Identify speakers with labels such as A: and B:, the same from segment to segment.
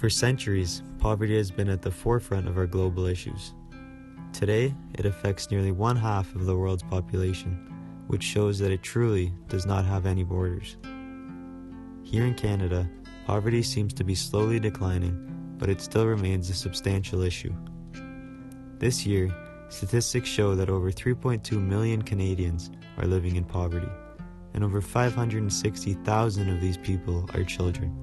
A: For centuries, poverty has been at the forefront of our global issues. Today, it affects nearly 1/2 of the world's population, which shows that it truly does not have any borders. Here in Canada, poverty seems to be slowly declining, but it still remains a substantial issue. This year, statistics show that over 3.2 million Canadians are living in poverty, and over 560,000 of these people are children.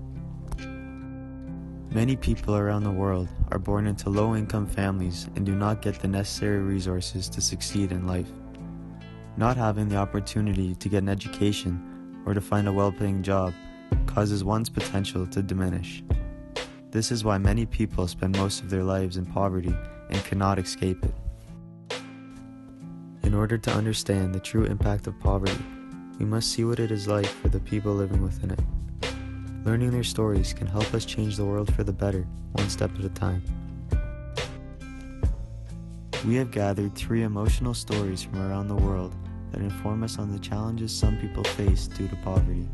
A: Many people around the world are born into low-income families and do not get the necessary resources to succeed in life. Not having the opportunity to get an education or to find a well-paying job causes one's potential to diminish. This is why many people spend most of their lives in poverty and cannot escape it. In order to understand the true impact of poverty, we must see what it is like for the people living within it. Learning their stories can help us change the world for the better, one step at a time. We have gathered 3 emotional stories from around the world that inform us on the challenges some people face due to poverty.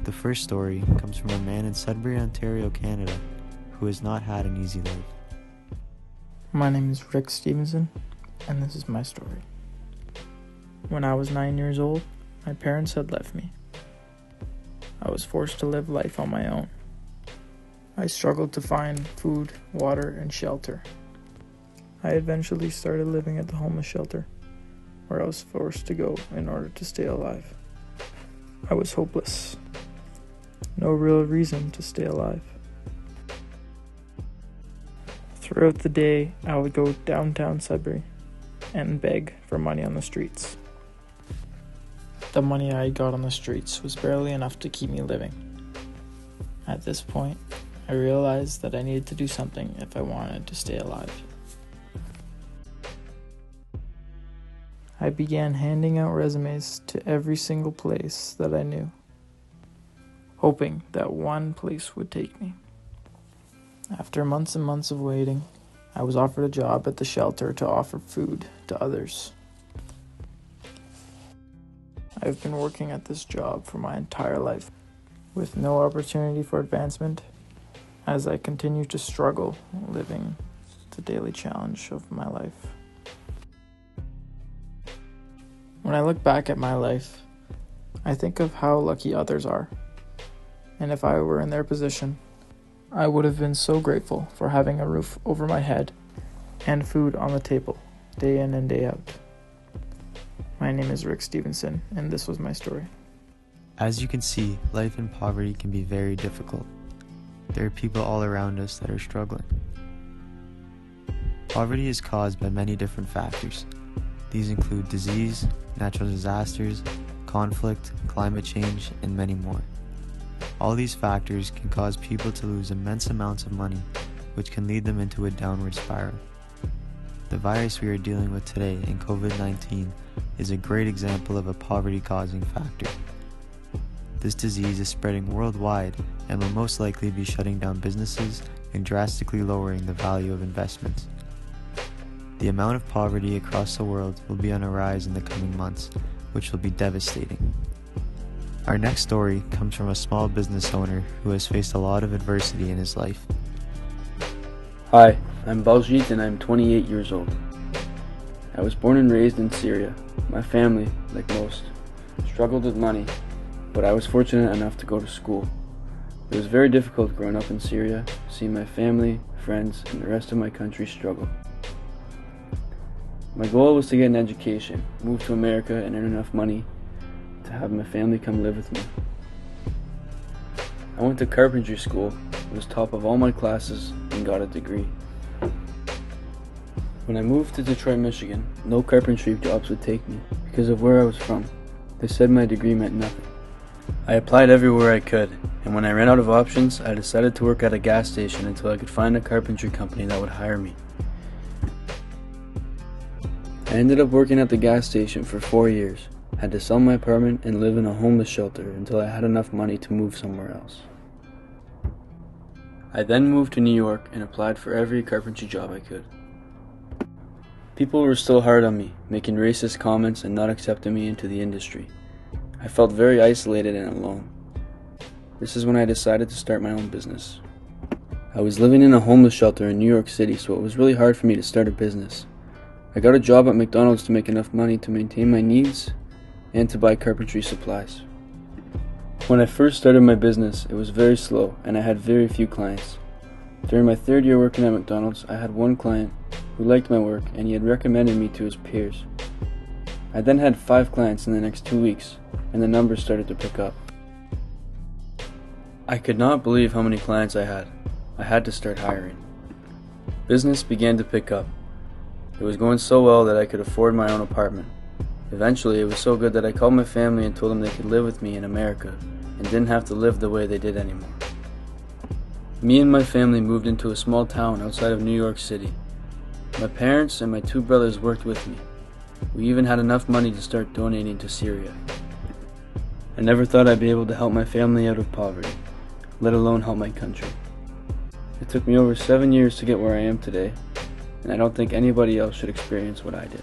A: The first story comes from a man in Sudbury, Ontario, Canada, who has not had an easy life.
B: My name is Rick Stevenson, and this is my story. When I was 9 years old, my parents had left me. I was forced to live life on my own. I struggled to find food, water, and shelter. I eventually started living at the homeless shelter, where I was forced to go in order to stay alive. I was hopeless. No real reason to stay alive. Throughout the day, I would go downtown Sudbury and beg for money on the streets. The money I got on the streets was barely enough to keep me living. At this point, I realized that I needed to do something if I wanted to stay alive. I began handing out resumes to every single place that I knew, hoping that one place would take me. After months and months of waiting, I was offered a job at the shelter to offer food to others. I've been working at this job for my entire life, with no opportunity for advancement, as I continue to struggle living the daily challenge of my life. When I look back at my life, I think of how lucky others are, and if I were in their position, I would have been so grateful for having a roof over my head and food on the table, day in and day out. My name is Rick Stevenson, and this was my story.
A: As you can see, life in poverty can be very difficult. There are people all around us that are struggling. Poverty is caused by many different factors. These include disease, natural disasters, conflict, climate change, and many more. All these factors can cause people to lose immense amounts of money, which can lead them into a downward spiral. The virus we are dealing with today in COVID-19 is a great example of a poverty-causing factor. This disease is spreading worldwide and will most likely be shutting down businesses and drastically lowering the value of investments. The amount of poverty across the world will be on a rise in the coming months, which will be devastating. Our next story comes from a small business owner who has faced a lot of adversity in his life.
C: Hi, I'm Baljit and I'm 28 years old. I was born and raised in Syria. My family, like most, struggled with money, but I was fortunate enough to go to school. It was very difficult growing up in Syria, seeing my family, friends, and the rest of my country struggle. My goal was to get an education, move to America, and earn enough money to have my family come live with me. I went to carpentry school, was top of all my classes, and got a degree. When I moved to Detroit, Michigan, no carpentry jobs would take me because of where I was from. They said my degree meant nothing. I applied everywhere I could, and when I ran out of options, I decided to work at a gas station until I could find a carpentry company that would hire me. I ended up working at the gas station for 4 years, had to sell my apartment and live in a homeless shelter until I had enough money to move somewhere else. I then moved to New York and applied for every carpentry job I could. People were still hard on me, making racist comments and not accepting me into the industry. I felt very isolated and alone. This is when I decided to start my own business. I was living in a homeless shelter in New York City, so it was really hard for me to start a business. I got a job at McDonald's to make enough money to maintain my needs and to buy carpentry supplies. When I first started my business, it was very slow and I had very few clients. During my third year working at McDonald's, I had one client who liked my work and he had recommended me to his peers. I then had 5 clients in the next 2 weeks and the numbers started to pick up. I could not believe how many clients I had. I had to start hiring. Business began to pick up. It was going so well that I could afford my own apartment. Eventually, it was so good that I called my family and told them they could live with me in America and didn't have to live the way they did anymore. Me and my family moved into a small town outside of New York City. My parents and my 2 brothers worked with me. We even had enough money to start donating to Syria. I never thought I'd be able to help my family out of poverty, let alone help my country. It took me over 7 years to get where I am today, and I don't think anybody else should experience what I did.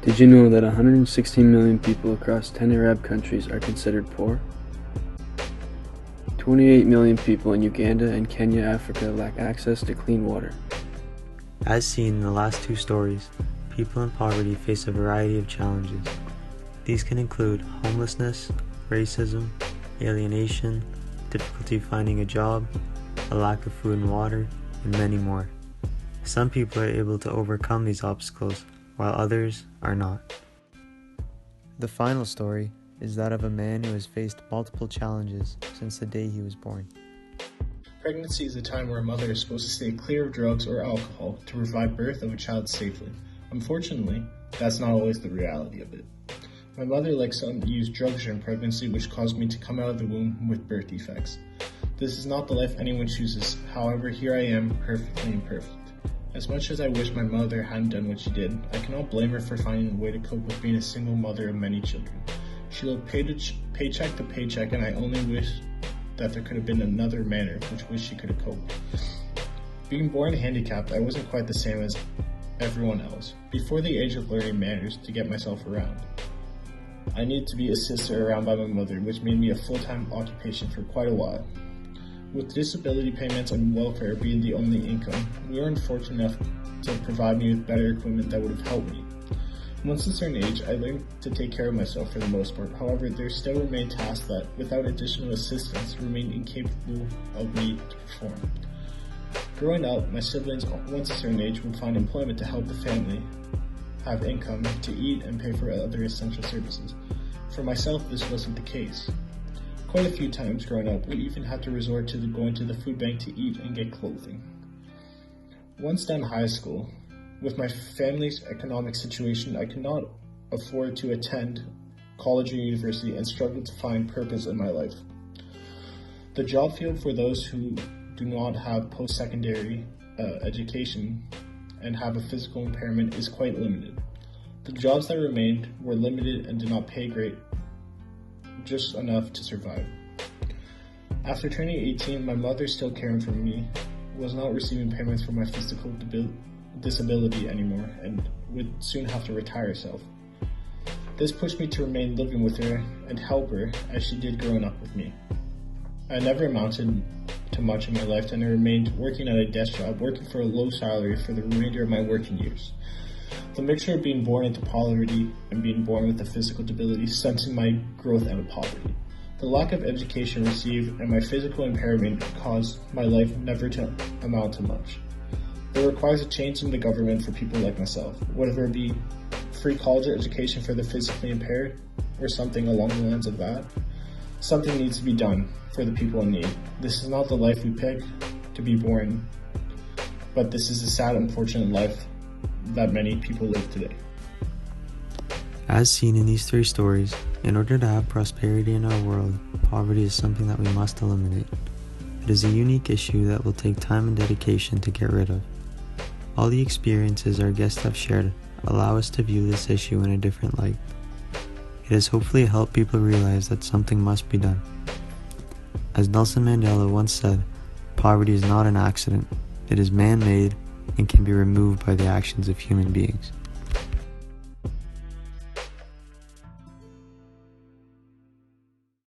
C: Did you know that 116 million people across 10 Arab countries are considered poor? 28 million people in Uganda and Kenya, Africa lack access to clean water.
A: As seen in the last 2 stories, people in poverty face a variety of challenges. These can include homelessness, racism, alienation, difficulty finding a job, a lack of food and water, and many more. Some people are able to overcome these obstacles, while others are not. The final story is that of a man who has faced multiple challenges since the day he was born.
D: Pregnancy is a time where a mother is supposed to stay clear of drugs or alcohol to provide birth of a child safely. Unfortunately, that's not always the reality of it. My mother likes to use drugs during pregnancy, which caused me to come out of the womb with birth defects. This is not the life anyone chooses, however, here I am, perfectly imperfect. As much as I wish my mother hadn't done what she did, I cannot blame her for finding a way to cope with being a single mother of many children. She lived paycheck to paycheck, and I only wish that there could have been another manner which she could have coped. Being born handicapped, I wasn't quite the same as everyone else. Before the age of learning manners to get myself around, I needed to be assisted around by my mother, which made me a full-time occupation for quite a while. With disability payments and welfare being the only income, we weren't fortunate enough to provide me with better equipment that would have helped me. Once a certain age, I learned to take care of myself for the most part. However, there still remain tasks that, without additional assistance, remain incapable of me to perform. Growing up, my siblings, once a certain age, would find employment to help the family have income to eat and pay for other essential services. For myself, this wasn't the case. Quite a few times growing up, we even had to resort to going to the food bank to eat and get clothing. Once done high school, with my family's economic situation, I could not afford to attend college or university and struggled to find purpose in my life. The job field for those who do not have post-secondary education and have a physical impairment is quite limited. The jobs that remained were limited and did not pay great, just enough to survive. After turning 18, my mother, still caring for me, was not receiving payments for my physical disability anymore and would soon have to retire herself. This pushed me to remain living with her and help her as she did growing up with me. I never amounted to much in my life and I remained working at a desk job, working for a low salary for the remainder of my working years. The mixture of being born into poverty and being born with a physical disability stunted my growth out of poverty. The lack of education received and my physical impairment caused my life never to amount to much. It requires a change in the government for people like myself, whether it be free college education for the physically impaired or something along the lines of that. Something needs to be done for the people in need. This is not the life we pick to be born, but this is a sad, unfortunate life that many people live today.
A: As seen in these 3 stories, in order to have prosperity in our world, poverty is something that we must eliminate. It is a unique issue that will take time and dedication to get rid of. All the experiences our guests have shared allow us to view this issue in a different light. It has hopefully helped people realize that something must be done. As Nelson Mandela once said, poverty is not an accident, it is man-made and can be removed by the actions of human beings.